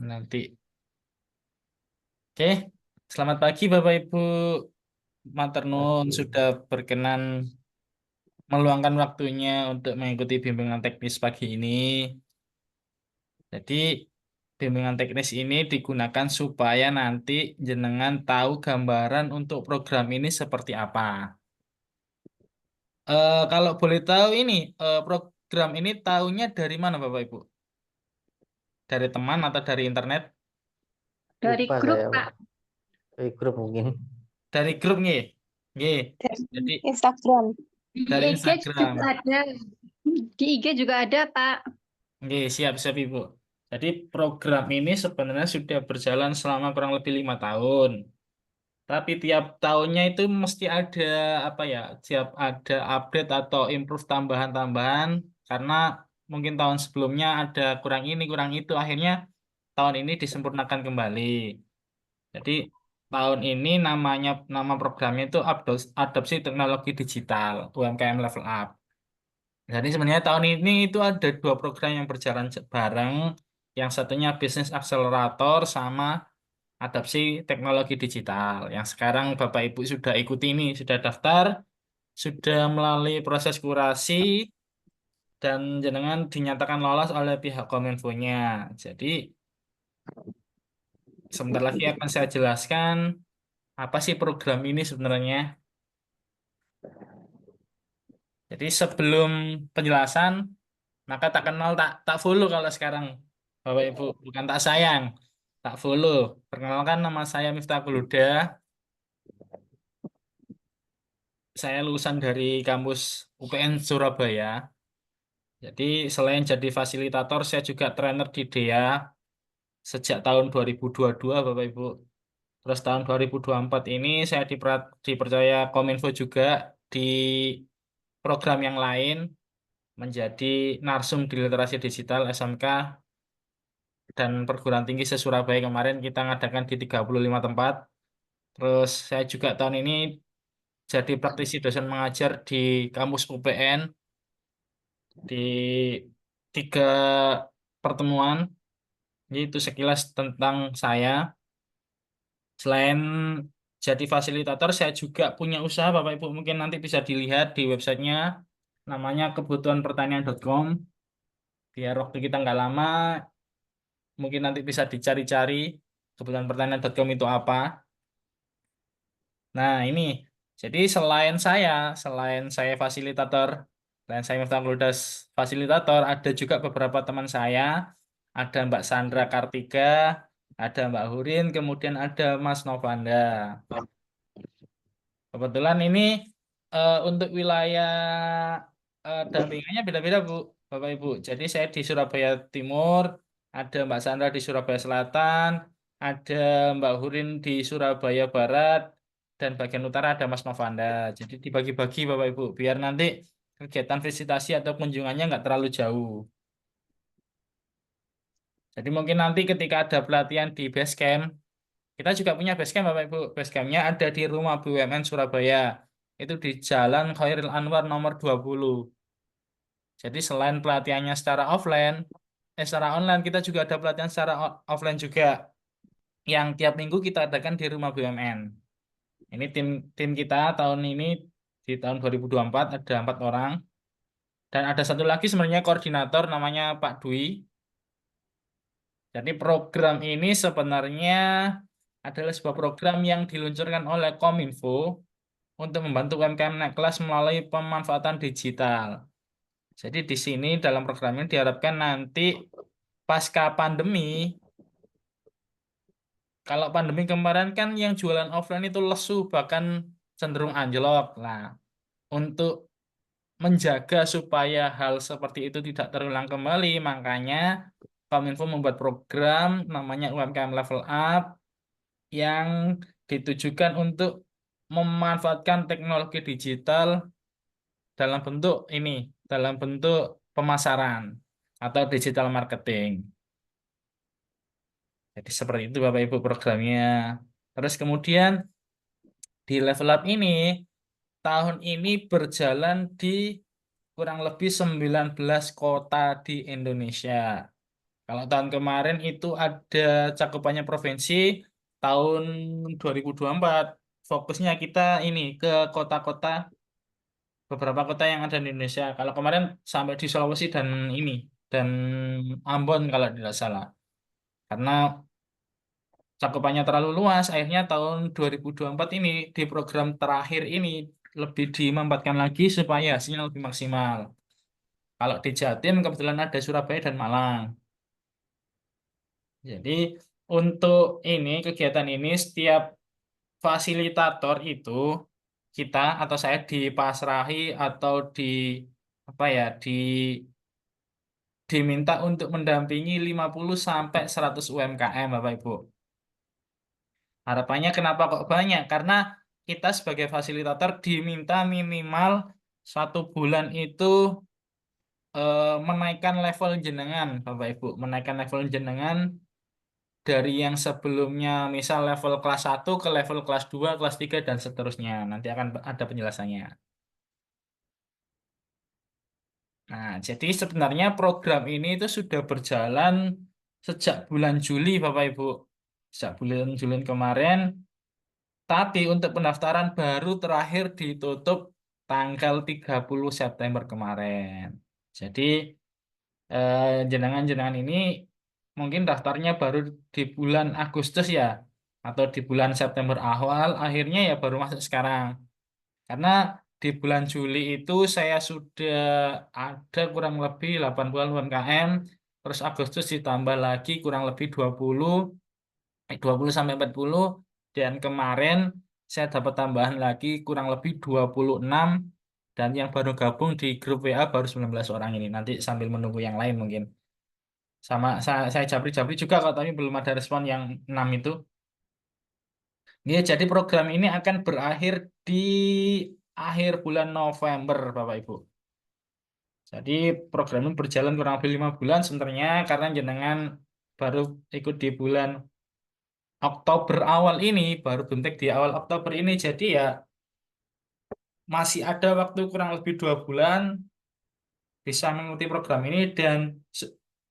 nanti. Oke, selamat pagi Bapak Ibu. Matur nuwun Pagi. sudah berkenan meluangkan waktunya untuk mengikuti bimbingan teknis pagi ini. Jadi, bimbingan teknis ini digunakan supaya nanti jenengan tahu gambaran untuk program ini seperti apa. Kalau boleh tahu ini, program ini tahunya dari mana Bapak Ibu? Dari teman atau dari internet? Dari Lupa grup, saya, Pak. Pak. Dari grup mungkin. Dari grup nih. Nggih. Dari Jadi Instagram. Di dari IG Instagram. juga ada. Di IG juga ada, Pak. Oke, siap-siap Ibu. Jadi program ini sebenarnya sudah berjalan selama kurang lebih 5 tahun. Tapi tiap tahunnya itu mesti ada apa ya, siap ada update atau improve tambahan-tambahan karena mungkin tahun sebelumnya ada kurang ini, kurang itu. Akhirnya tahun ini disempurnakan kembali. Jadi tahun ini nama programnya itu Adopsi Teknologi Digital UMKM Level Up. Jadi sebenarnya tahun ini itu ada dua program yang berjalan bareng. Yang satunya Bisnis Accelerator sama Adopsi Teknologi Digital. Yang sekarang Bapak Ibu sudah ikuti ini, sudah daftar, sudah melalui proses kurasi, dan jenengan dinyatakan lolos oleh pihak Kominfo-nya. Jadi sebentar lagi akan saya jelaskan apa sih program ini sebenarnya. Jadi sebelum penjelasan, maka tak kenal tak follow kalau sekarang Bapak Ibu, bukan tak sayang, tak follow. Perkenalkan nama saya Miftahul Huda. Saya lulusan dari kampus UPN Surabaya. Jadi selain jadi fasilitator, saya juga trainer di DEA sejak tahun 2022, Bapak Ibu. Terus tahun 2024 ini saya dipercaya Kominfo juga di program yang lain menjadi narsum di literasi digital SMK dan perguruan tinggi se-Surabaya. Kemarin kita ngadakan di 35 tempat. Terus saya juga tahun ini jadi praktisi dosen mengajar di kampus UPN di 3 pertemuan. Itu sekilas tentang saya. Selain jadi fasilitator, saya juga punya usaha, Bapak Ibu. Mungkin nanti bisa dilihat di websitenya, namanya kebutuhanpertanian.com. Biar waktu kita nggak lama, mungkin nanti bisa dicari-cari kebutuhanpertanian.com itu apa. Nah, ini. Jadi selain saya fasilitator, selain saya Miftahul Hudas fasilitator, ada juga beberapa teman saya. Ada Mbak Sandra Kartika, ada Mbak Hurin, kemudian ada Mas Novanda. Kebetulan ini untuk wilayah dampingannya beda-beda, Bu, Bapak Ibu. Jadi saya di Surabaya Timur, ada Mbak Sandra di Surabaya Selatan, ada Mbak Hurin di Surabaya Barat, dan bagian utara ada Mas Novanda. Jadi dibagi-bagi, Bapak Ibu, biar nanti kegiatan visitasi atau kunjungannya nggak terlalu jauh. Jadi mungkin nanti ketika ada pelatihan di base camp, kita juga punya base camp, Bapak Ibu. Base campnya ada di Rumah BUMN Surabaya. Itu di Jalan Khairil Anwar nomor 20. Jadi selain pelatihannya secara online, kita juga ada pelatihan secara offline juga. Yang tiap minggu kita adakan di Rumah BUMN. Ini tim kita tahun ini, di tahun 2024 ada 4 orang. Dan ada satu lagi sebenarnya koordinator namanya Pak Dwi. Jadi program ini sebenarnya adalah sebuah program yang diluncurkan oleh Kominfo untuk membantu UMKM naik kelas melalui pemanfaatan digital. Jadi di sini dalam program ini diharapkan nanti pasca pandemi, kalau pandemi kemarin kan yang jualan offline itu lesu bahkan cenderung anjlok. Nah, untuk menjaga supaya hal seperti itu tidak terulang kembali, makanya Kominfo membuat program namanya UMKM Level Up yang ditujukan untuk memanfaatkan teknologi digital dalam bentuk ini, dalam bentuk pemasaran atau digital marketing. Jadi seperti itu Bapak Ibu programnya. Terus kemudian di level up ini tahun ini berjalan di kurang lebih 19 kota di Indonesia. Kalau tahun kemarin itu ada cakupannya provinsi tahun 2024. Fokusnya kita ini ke kota-kota, beberapa kota yang ada di Indonesia. Kalau kemarin sampai di Sulawesi dan ini dan Ambon kalau tidak salah. Karena cakupannya terlalu luas, akhirnya tahun 2024 ini di program terakhir ini lebih dimampatkan lagi supaya hasilnya lebih maksimal. Kalau di Jatim kebetulan ada Surabaya dan Malang. Jadi untuk ini kegiatan ini setiap fasilitator itu kita atau saya dipasrahi atau di apa ya diminta untuk mendampingi 50 sampai 100 UMKM Bapak Ibu. Harapannya kenapa kok banyak? Karena kita sebagai fasilitator diminta minimal 1 bulan itu menaikkan level jenengan Bapak Ibu, menaikkan level jenengan dari yang sebelumnya misal level kelas 1 ke level kelas 2, kelas 3 dan seterusnya. Nanti akan ada penjelasannya. Nah, jadi sebenarnya program ini itu sudah berjalan sejak bulan Juli, Bapak Ibu. Sejak bulan Juli kemarin, tapi untuk pendaftaran baru terakhir ditutup tanggal 30 September kemarin. Jadi, jenengan-jenengan ini mungkin daftarnya baru di bulan Agustus ya, atau di bulan September awal, akhirnya ya baru masuk sekarang. Karena di bulan Juli itu saya sudah ada kurang lebih 80 UMKM, terus Agustus ditambah lagi kurang lebih 20 sampai 40, dan kemarin saya dapat tambahan lagi kurang lebih 26, dan yang baru gabung di grup WA baru 19 orang ini. Nanti sambil menunggu yang lain mungkin. Sama saya japri-japri juga kok, tapi belum ada respon yang 6 itu. Ya, jadi program ini akan berakhir di akhir bulan November, Bapak Ibu. Jadi program ini berjalan kurang lebih 5 bulan sebenarnya karena jenengan baru ikut di bulan Oktober awal ini, baru bentek di awal Oktober ini. Jadi ya masih ada waktu kurang lebih 2 bulan bisa mengikuti program ini dan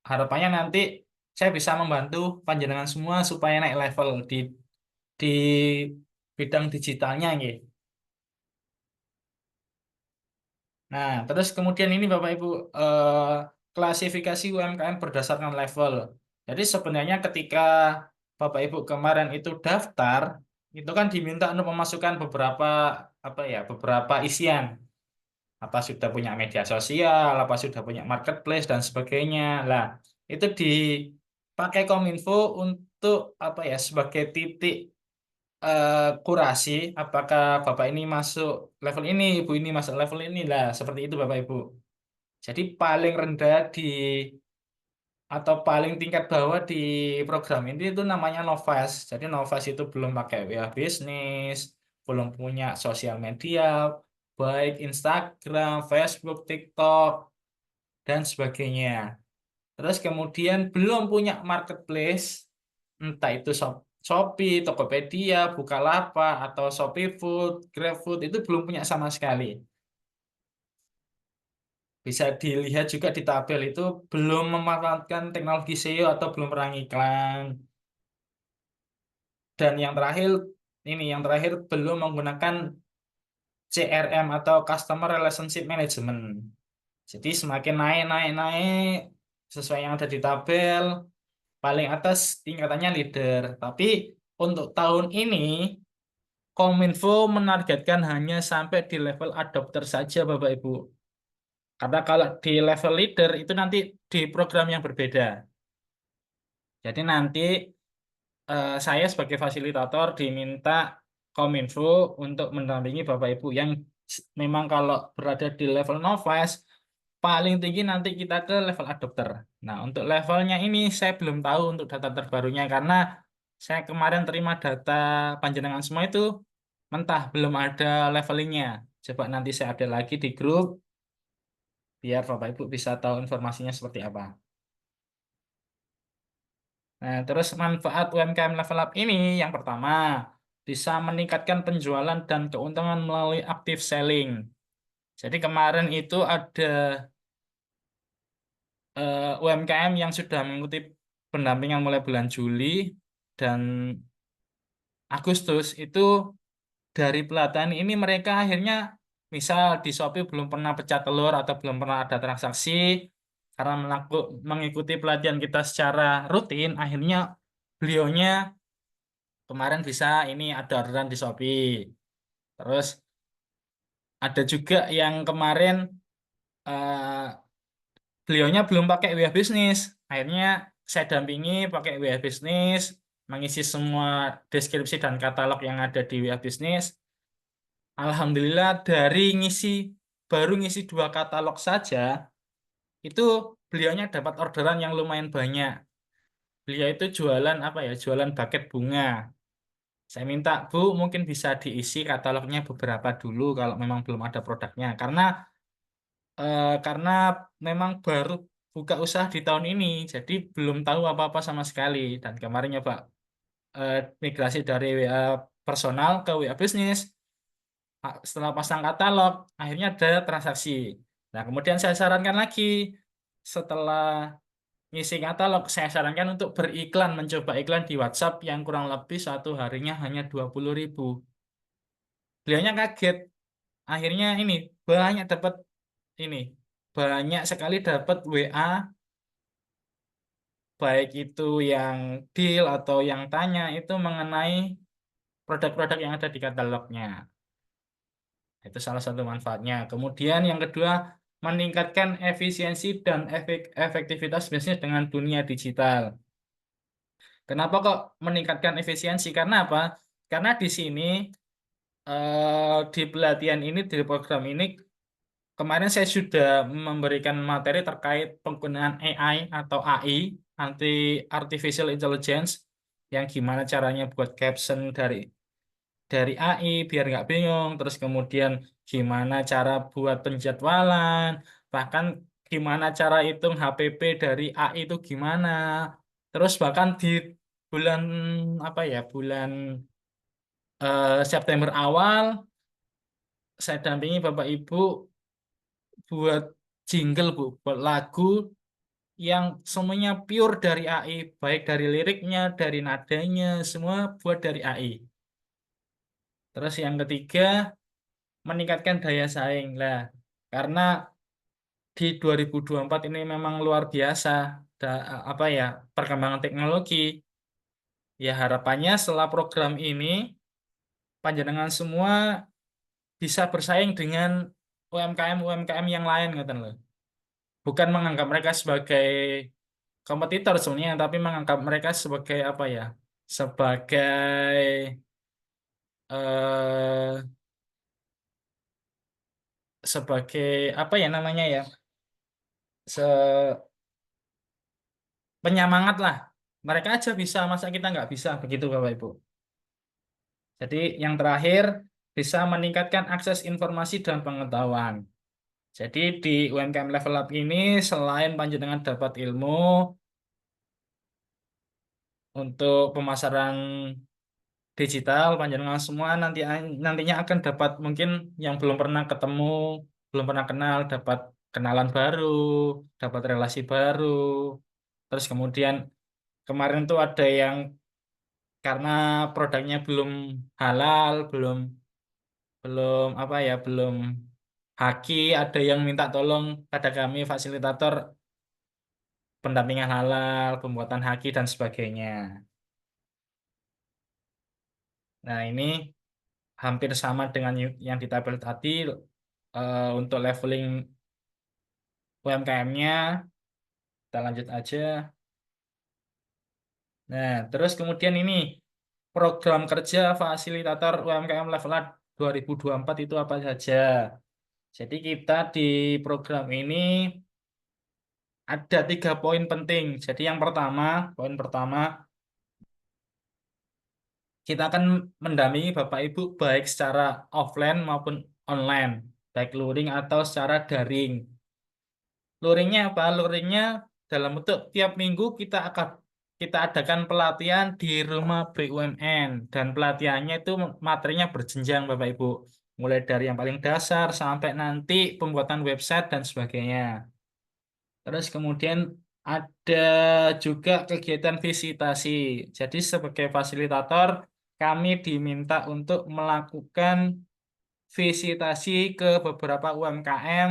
harapannya nanti saya bisa membantu panjenengan semua supaya naik level di bidang digitalnya gitu. Nah, terus kemudian ini Bapak Ibu, klasifikasi UMKM berdasarkan level. Jadi sebenarnya ketika Bapak Ibu kemarin itu daftar, itu kan diminta untuk memasukkan beberapa isian. Apa sudah punya media sosial, apa sudah punya marketplace dan sebagainya. Lah, itu dipakai Kominfo untuk sebagai titik kurasi apakah Bapak ini masuk level ini, Ibu ini masuk level ini lah, seperti itu Bapak Ibu. Jadi paling rendah atau paling tingkat bawah di program ini itu namanya Novas. Jadi Novas itu belum pakai WA bisnis, belum punya sosial media, baik Instagram, Facebook, TikTok, dan sebagainya. Terus kemudian belum punya marketplace, entah itu Shopee, Tokopedia, Bukalapak, atau Shopee Food, GrabFood, itu belum punya sama sekali. Bisa dilihat juga di tabel itu belum memanfaatkan teknologi SEO atau belum pernah iklan. Dan yang terakhir belum menggunakan CRM atau Customer Relationship Management. Jadi semakin naik, naik, naik sesuai yang ada di tabel, paling atas tingkatannya leader. Tapi untuk tahun ini Kominfo menargetkan hanya sampai di level adopter saja Bapak Ibu. Karena kalau di level leader itu nanti di program yang berbeda. Jadi nanti saya sebagai fasilitator diminta Kominfo untuk mendampingi Bapak Ibu yang memang kalau berada di level novice paling tinggi nanti kita ke level adopter. Nah, untuk levelnya ini saya belum tahu untuk data terbarunya karena saya kemarin terima data panjenengan semua itu mentah, belum ada levelingnya. Coba nanti saya update lagi di grup biar Bapak Ibu bisa tahu informasinya seperti apa. Nah, terus manfaat UMKM Level Up ini yang pertama bisa meningkatkan penjualan dan keuntungan melalui active selling. Jadi kemarin itu ada UMKM yang sudah mengikuti pendampingan mulai bulan Juli dan Agustus itu dari pelatihan ini mereka akhirnya misal di Shopee belum pernah pecah telur atau belum pernah ada transaksi karena mengikuti pelatihan kita secara rutin akhirnya beliaunya kemarin bisa ini ada orderan di Shopee. Terus ada juga yang kemarin eh, beliaunya belum pakai WA Business. Akhirnya saya dampingi pakai WA Business, mengisi semua deskripsi dan katalog yang ada di WA Business. Alhamdulillah baru ngisi 2 katalog saja, itu beliaunya dapat orderan yang lumayan banyak. Beliau itu jualan apa ya? Jualan buket bunga. Saya minta, Bu, mungkin bisa diisi katalognya beberapa dulu kalau memang belum ada produknya. Karena memang baru buka usaha di tahun ini, jadi belum tahu apa-apa sama sekali. Dan kemarin nyoba eh, migrasi dari WA personal ke WA bisnis. Setelah pasang katalog, akhirnya ada transaksi. Nah, kemudian saya sarankan lagi, setelah ngisi katalog, saya sarankan untuk beriklan, mencoba iklan di WhatsApp yang kurang lebih 1 harinya hanya 20.000. Beliaunya kaget, akhirnya ini banyak dapat ini, banyak sekali dapat WA, baik itu yang deal atau yang tanya itu mengenai produk-produk yang ada di katalognya. Itu salah satu manfaatnya. Kemudian yang kedua, meningkatkan efisiensi dan efektivitas bisnis dengan dunia digital. Kenapa kok meningkatkan efisiensi? Karena apa? Karena di sini di pelatihan ini, di program ini, kemarin saya sudah memberikan materi terkait penggunaan AI atau AI, anti artificial intelligence, yang gimana caranya buat caption dari AI biar nggak bingung, terus kemudian gimana cara buat penjadwalan, bahkan gimana cara hitung HPP dari AI itu gimana, terus bahkan di bulan apa ya, bulan September awal saya dampingi Bapak Ibu buat jingle, Bu, buat lagu yang semuanya pure dari AI, baik dari liriknya, dari nadanya, semua buat dari AI. Terus yang ketiga, meningkatkan daya saing lah. Karena di 2024 ini memang luar biasa apa ya, perkembangan teknologi. Ya harapannya setelah program ini panjenengan semua bisa bersaing dengan UMKM yang lain gitu loh. Bukan menganggap mereka sebagai kompetitor sebenarnya, tapi menganggap mereka sebagai apa ya? Sebagai eh sebagai apa ya namanya ya? Se penyemangat lah. Mereka aja bisa, masa kita nggak bisa begitu Bapak Ibu. Jadi yang terakhir bisa meningkatkan akses informasi dan pengetahuan. Jadi di UMKM Level Up ini selain panjenengan dapat ilmu untuk pemasaran digital, panjenengan semua nantinya akan dapat mungkin yang belum pernah ketemu, belum pernah kenal, dapat kenalan baru, dapat relasi baru. Terus kemudian kemarin tuh ada yang karena produknya belum halal, belum belum apa ya, belum haki, ada yang minta tolong pada kami fasilitator pendampingan halal, pembuatan haki dan sebagainya. Nah, ini hampir sama dengan yang ditabel tadi untuk leveling UMKM-nya. Kita lanjut aja. Nah, terus kemudian ini program kerja fasilitator UMKM level 2024 itu apa saja? Jadi kita di program ini ada 3 poin penting. Jadi yang pertama, poin pertama, kita akan mendampingi Bapak Ibu baik secara offline maupun online, baik luring atau secara daring. Luringnya apa? Luringnya dalam bentuk tiap minggu kita adakan pelatihan di rumah BUMN, dan pelatihannya itu materinya berjenjang Bapak Ibu. Mulai dari yang paling dasar sampai nanti pembuatan website dan sebagainya. Terus kemudian ada juga kegiatan visitasi. Jadi sebagai fasilitator, kami diminta untuk melakukan visitasi ke beberapa UMKM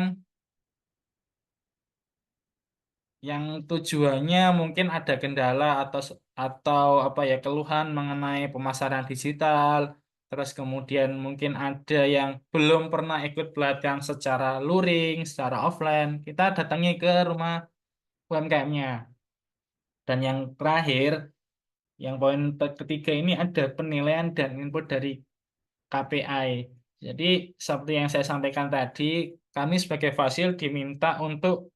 yang tujuannya mungkin ada kendala atau apa ya keluhan mengenai pemasaran digital. Terus kemudian mungkin ada yang belum pernah ikut pelatihan secara luring, secara offline. Kita datangi ke rumah UMKM-nya. Dan yang terakhir, yang poin ketiga ini ada penilaian dan input dari KPI. Jadi seperti yang saya sampaikan tadi, kami sebagai fasil diminta untuk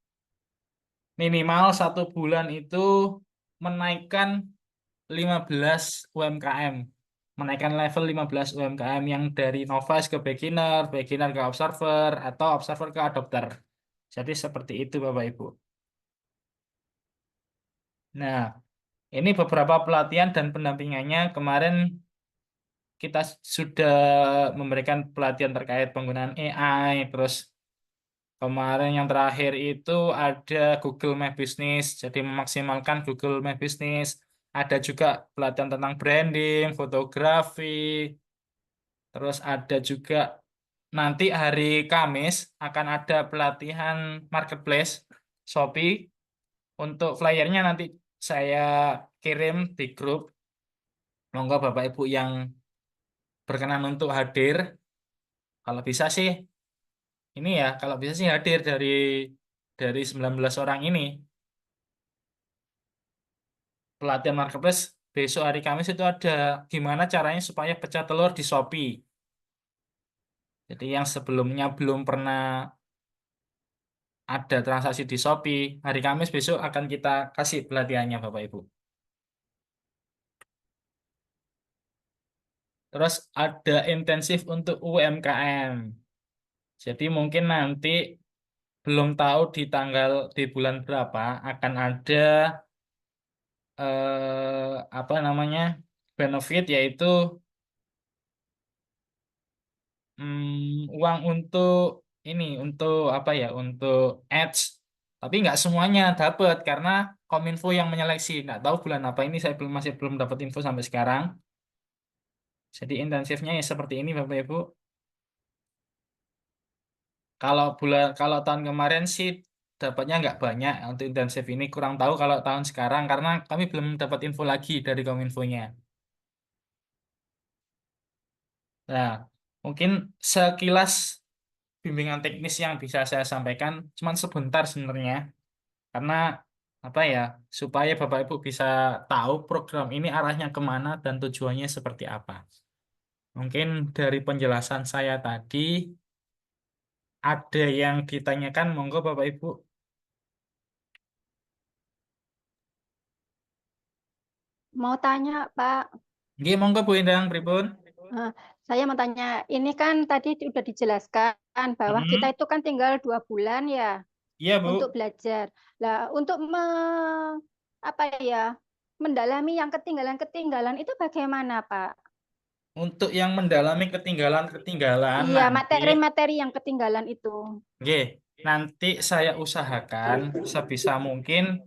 minimal 1 bulan itu menaikkan 15 UMKM. Menaikkan level 15 UMKM yang dari novice ke beginner, beginner ke observer, atau observer ke adopter. Jadi seperti itu Bapak Ibu. Nah, ini beberapa pelatihan dan pendampingannya. Kemarin kita sudah memberikan pelatihan terkait penggunaan AI, terus kemarin yang terakhir itu ada Google My Business, jadi memaksimalkan Google My Business. Ada juga pelatihan tentang branding, fotografi, terus ada juga nanti hari Kamis akan ada pelatihan marketplace Shopee. Untuk flyernya nanti saya kirim di grup. Monggo Bapak Ibu yang berkenan untuk hadir, kalau bisa sih ini ya, kalau bisa sih hadir dari 19 orang ini. Pelatihan marketplace besok hari Kamis itu ada gimana caranya supaya pecah telur di Shopee. Jadi yang sebelumnya belum pernah ada transaksi di Shopee, hari Kamis besok akan kita kasih pelatihannya Bapak Ibu. Terus ada intensif untuk UMKM. Jadi mungkin nanti belum tahu di bulan berapa akan ada apa namanya benefit, yaitu uang untuk ini, untuk apa ya, untuk ads. Tapi nggak semuanya dapat karena Kominfo yang menyeleksi. Nggak tahu bulan apa ini, saya masih belum dapat info sampai sekarang. Jadi intensifnya ya seperti ini Bapak Ibu. Kalau tahun kemarin sih dapatnya nggak banyak untuk intensif ini, kurang tahu kalau tahun sekarang karena kami belum dapat info lagi dari Kominfonya. Nah, mungkin sekilas bimbingan teknis yang bisa saya sampaikan, cuman sebentar sebenarnya, karena apa ya, supaya Bapak Ibu bisa tahu program ini arahnya kemana dan tujuannya seperti apa. Mungkin dari penjelasan saya tadi, ada yang ditanyakan, monggo Bapak Ibu. Mau tanya, Pak. Nggih, monggo Bu Endang, pripun? Eh, saya mau tanya, ini kan tadi sudah dijelaskan bahwa kita Hmm, itu kan tinggal 2 bulan ya iya untuk Bu. belajar. Lah, untuk apa ya, mendalami yang ketinggalan-ketinggalan itu bagaimana, Pak? Untuk yang mendalami ketinggalan-ketinggalan Iya, nanti, materi-materi yang ketinggalan itu. nggih, nanti saya usahakan sebisa mungkin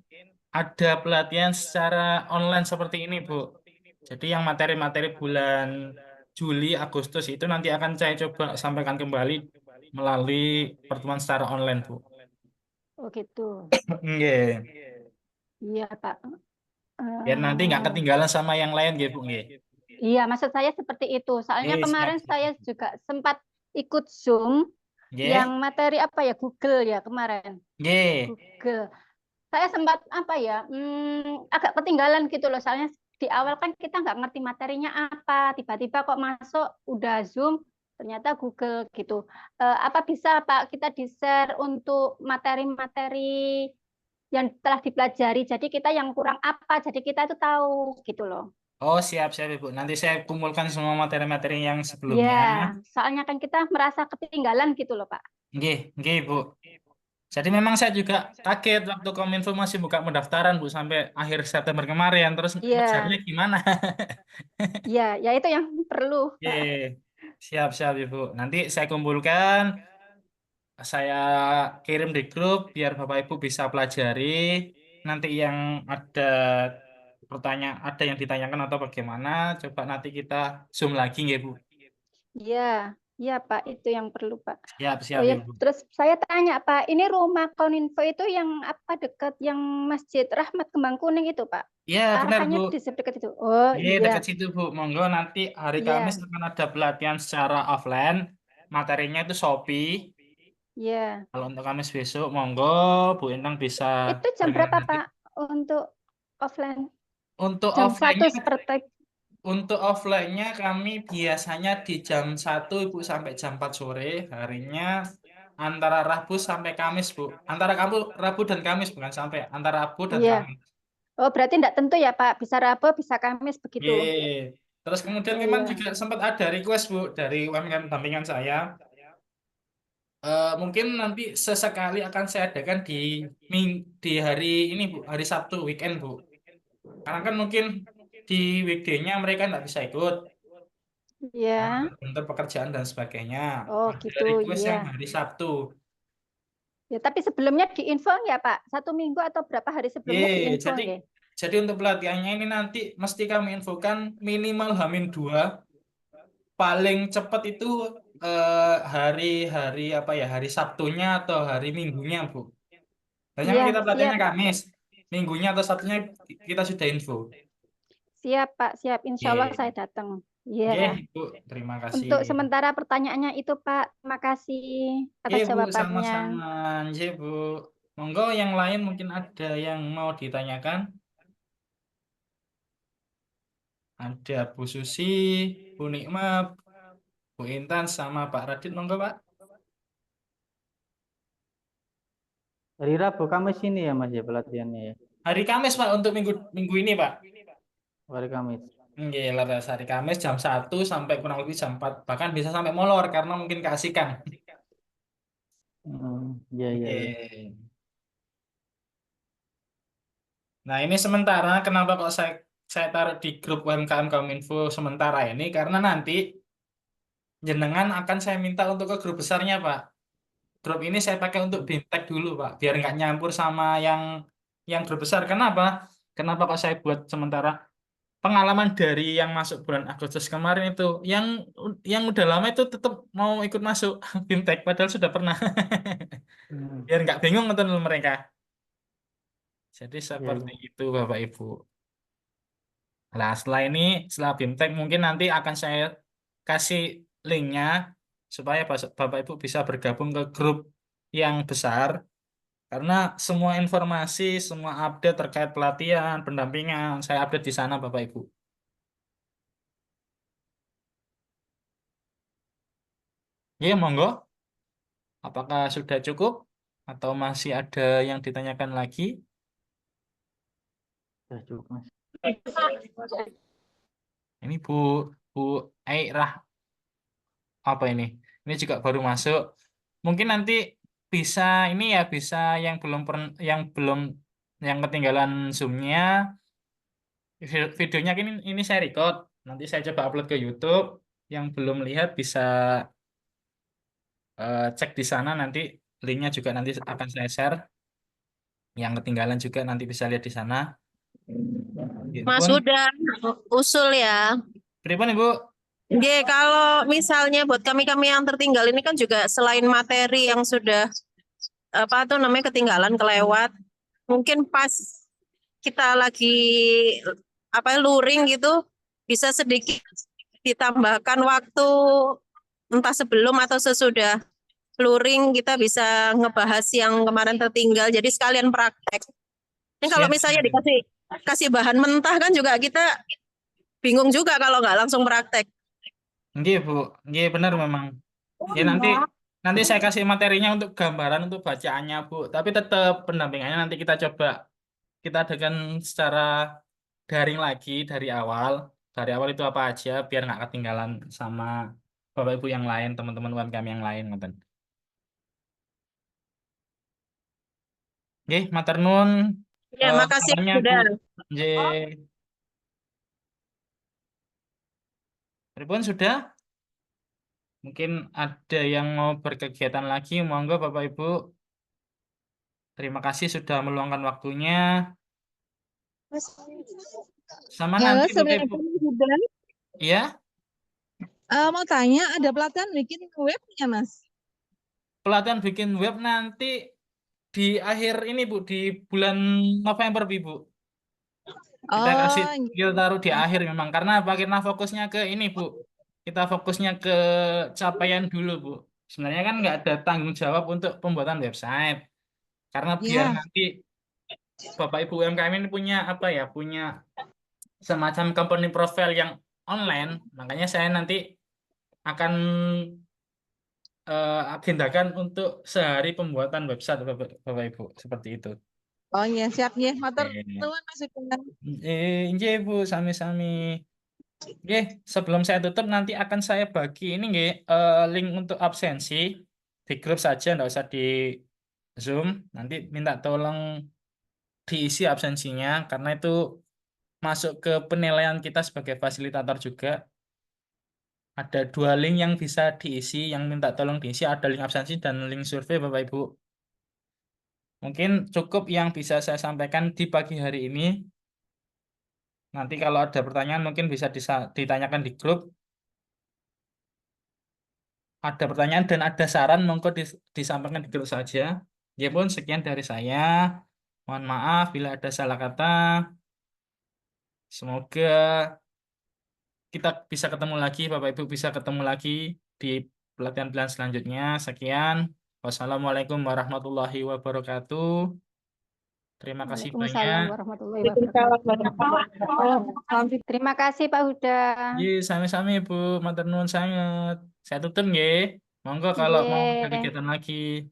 ada pelatihan secara online seperti ini, Bu. Jadi yang materi-materi bulan Juli, Agustus itu nanti akan saya coba sampaikan kembali melalui pertemuan secara online, Bu. Oh gitu. Nggih. Iya, Pak. Biar nanti nggak Eh, ketinggalan sama yang lain, nggih, Bu. Nggih. iya, maksud saya seperti itu. Soalnya Siap, kemarin siap. saya juga sempat ikut Zoom yang Nggih. materi apa ya, Google ya kemarin. Nggih. Google. Saya sempat apa ya, agak ketinggalan gitu loh. Soalnya di awal kan kita nggak ngerti materinya apa. Tiba-tiba kok masuk udah Zoom, ternyata Google gitu. Apa bisa Pak kita di-share untuk materi-materi yang telah dipelajari. Jadi kita yang kurang apa, jadi kita itu tahu gitu loh. Oh, siap, siap, Ibu. Nanti saya kumpulkan semua materi-materi yang Ya, sebelumnya. soalnya kan kita merasa ketinggalan gitu loh, Pak. Nggih, nggih, Bu. Jadi memang saya juga kaget waktu Kominfo masih buka pendaftaran, Bu, sampai akhir September kemarin. Terus Iya, ngejarnya gimana? iya, ya itu yang perlu, Pak. Oke, siap, siap, Ibu. Nanti saya kumpulkan. saya kirim di grup biar Bapak Ibu bisa pelajari. Nanti yang ada pertanyaan, ada yang ditanyakan atau bagaimana, coba nanti kita Zoom lagi nggih, Bu. Iya, iya Pak, itu yang perlu Pak. Siap, Oh siap ya, Ibu. terus saya tanya Pak, ini rumah Koninfo itu yang apa dekat yang Masjid Rahmat Kembang Kuning itu Pak? Iya, benar, Arahannya Bu. di dekat itu. Oh Ini iya, dekat situ, Bu. Monggo nanti hari Kamis iya, akan ada pelatihan secara offline. Materinya itu Shopee. iya. Kalau untuk Kamis besok, monggo Bu Inang bisa Itu jam berkenan berapa hadir. Pak untuk offline? Untuk Jam 1 offline-nya seperti. Untuk offline-nya kami biasanya di jam 1 Ibu sampai jam 4 sore. Harinya antara Rabu sampai Kamis, Bu. Antara Rabu dan Kamis, bukan sampai. Antara Rabu dan Iya. Kamis. Oh berarti tidak tentu ya Pak, bisa Rabu, bisa Kamis begitu. Yeay. Terus kemudian Oh kemarin iya. juga sempat ada request, Bu, dari UMKM dampingan saya. Mungkin nanti sesekali akan saya adakan di hari ini, Bu. Hari Sabtu, weekend, Bu. Karena kan mungkin di weekday-nya mereka nggak bisa ikut. Karena Iya. untuk pekerjaan dan sebagainya. Oh Ada gitu, request iya. yang hari Sabtu. Ya, tapi sebelumnya diinfo ya Pak? 1 minggu atau berapa hari sebelumnya Ye, diinfo jadi ya? jadi untuk pelatihannya ini nanti mesti kami infokan minimal H-2, paling cepat itu hari-hari apa ya, hari Sabtunya atau hari Minggunya, Bu. Biasanya Iya, kan kita siap. pelatihannya Kamis, Minggunya atau Sabtunya kita sudah info. Siap Pak, siap. Insya Allah Ye, saya datang. Iya. ye, Bu, terima kasih. Untuk sementara pertanyaannya itu Pak, terima kasih Ye, atas Bu, jawabannya. sama-sama. Ye, Bu. Monggo yang lain mungkin ada yang mau ditanyakan. Ada Bu Susi, Bu Nikma, Bu Intan, sama Pak Radit, monggo Pak. Hari Rabu Kamis ini ya Mas ya pelatihannya ya. Hari Kamis Pak, untuk minggu minggu ini Pak. Hari Kamis. Nggih, leres hari Kamis jam 1 sampai kurang lebih jam 4. Bahkan bisa sampai molor karena mungkin keasikan. Iya iya iya. Nggih. Nah, ini sementara kenapa kok saya taruh di grup UMKM Kominfo sementara ini karena nanti jenengan akan saya minta untuk ke grup besarnya Pak. Grup ini saya pakai untuk BIMTEK dulu Pak, biar nggak nyampur sama yang grup besar. Kenapa? Kenapa kok saya buat sementara? Pengalaman dari yang masuk bulan Agustus kemarin itu, yang udah lama itu tetap mau ikut masuk BIMTEK padahal sudah pernah. Hmm, Biar nggak bingung nonton mereka. Jadi iya seperti iya. itu Bapak Ibu. Nah, setelah ini, setelah BIMTEK mungkin nanti akan saya kasih linknya supaya Bapak Ibu bisa bergabung ke grup yang besar. Karena semua informasi, semua update terkait pelatihan, pendampingan, saya update di sana Bapak Ibu. Ya, monggo. Apakah sudah cukup? Atau masih ada yang ditanyakan lagi? Sudah cukup Mas. Ini Bu Airah, apa ini? Ini juga baru masuk. Mungkin nanti bisa ini ya, bisa yang ketinggalan Zoom-nya, videonya ini saya record. Nanti saya coba upload ke YouTube. Yang belum lihat bisa cek di sana, nanti linknya juga nanti akan saya share. Yang ketinggalan juga nanti bisa lihat di sana. Mas Pun, udah usul ya. pripun Ibu? Oke, kalau misalnya buat kami-kami yang tertinggal ini kan juga selain materi yang sudah apa tuh namanya ketinggalan kelewat, mungkin pas kita lagi apa luring gitu bisa sedikit ditambahkan waktu entah sebelum atau sesudah luring kita bisa ngebahas yang kemarin tertinggal jadi sekalian praktek. Ini kalau Siap, misalnya siap. dikasih kasih bahan mentah kan juga kita bingung juga kalau nggak langsung praktek. Nggih, Bu. Nggih, benar memang. Ya nanti saya kasih materinya untuk gambaran untuk bacaannya, Bu. Tapi tetap pendampingannya nanti kita coba kita adakan secara daring lagi dari awal. Dari awal itu apa aja biar nggak ketinggalan sama Bapak Ibu yang lain, teman-teman UMKM yang lain, ngoten. Nggih, matur nuwun Ya, makasih sarannya, Bu. sudah. Nggih. Pripun sudah? Mungkin ada yang mau berkegiatan lagi, monggo Bapak Ibu. Terima kasih sudah meluangkan waktunya. Sama Halo, nanti Bapak Ibu. Assalamualaikum Huda. Ya, Mau tanya, ada pelatihan bikin webnya, Mas? pelatihan bikin web nanti di akhir ini Bu, di bulan November Bu. Kita kasih Oh, kita taruh di iya. akhir memang karena apa? Kita fokusnya ke ini Bu. Kita fokusnya ke capaian dulu Bu. Sebenarnya kan nggak ada tanggung jawab untuk pembuatan website. Karena biar Ya, nanti Bapak Ibu UMKM ini punya apa ya? Punya semacam company profile yang online. Makanya saya nanti akan agendakan untuk sehari pembuatan website Bapak Ibu seperti itu. oh iya, siap ya. Motor Oke. nuwun Mas Huda. Nggih Bu, sami-sami. Nggih, sebelum saya tutup nanti akan saya bagi ini nggih link untuk absensi di grup saja, nggak usah di Zoom. Nanti minta tolong diisi absensinya karena itu masuk ke penilaian kita sebagai fasilitator juga. Ada 2 link yang bisa diisi, yang minta tolong diisi, ada link absensi dan link survei Bapak Ibu. Mungkin cukup yang bisa saya sampaikan di pagi hari ini. Nanti kalau ada pertanyaan mungkin bisa ditanyakan di grup. Ada pertanyaan dan ada saran monggo disampaikan di grup saja. Ya pun sekian dari saya. Mohon maaf bila ada salah kata. Semoga kita bisa ketemu lagi, Bapak Ibu bisa ketemu lagi di pelatihan-pelatihan selanjutnya. Sekian. Wassalamualaikum warahmatullahi wabarakatuh. Terima kasih Waalaikumsalam banyak. warahmatullahi Waalaikumsalam wabarakatuh. warahmatullahi Terima kasih Pak Huda. Ji, sami-sami Bu, matur nuwun sangat. Saya tutup nggih. Monggo kalau mau ada Nggih. kegiatan lagi.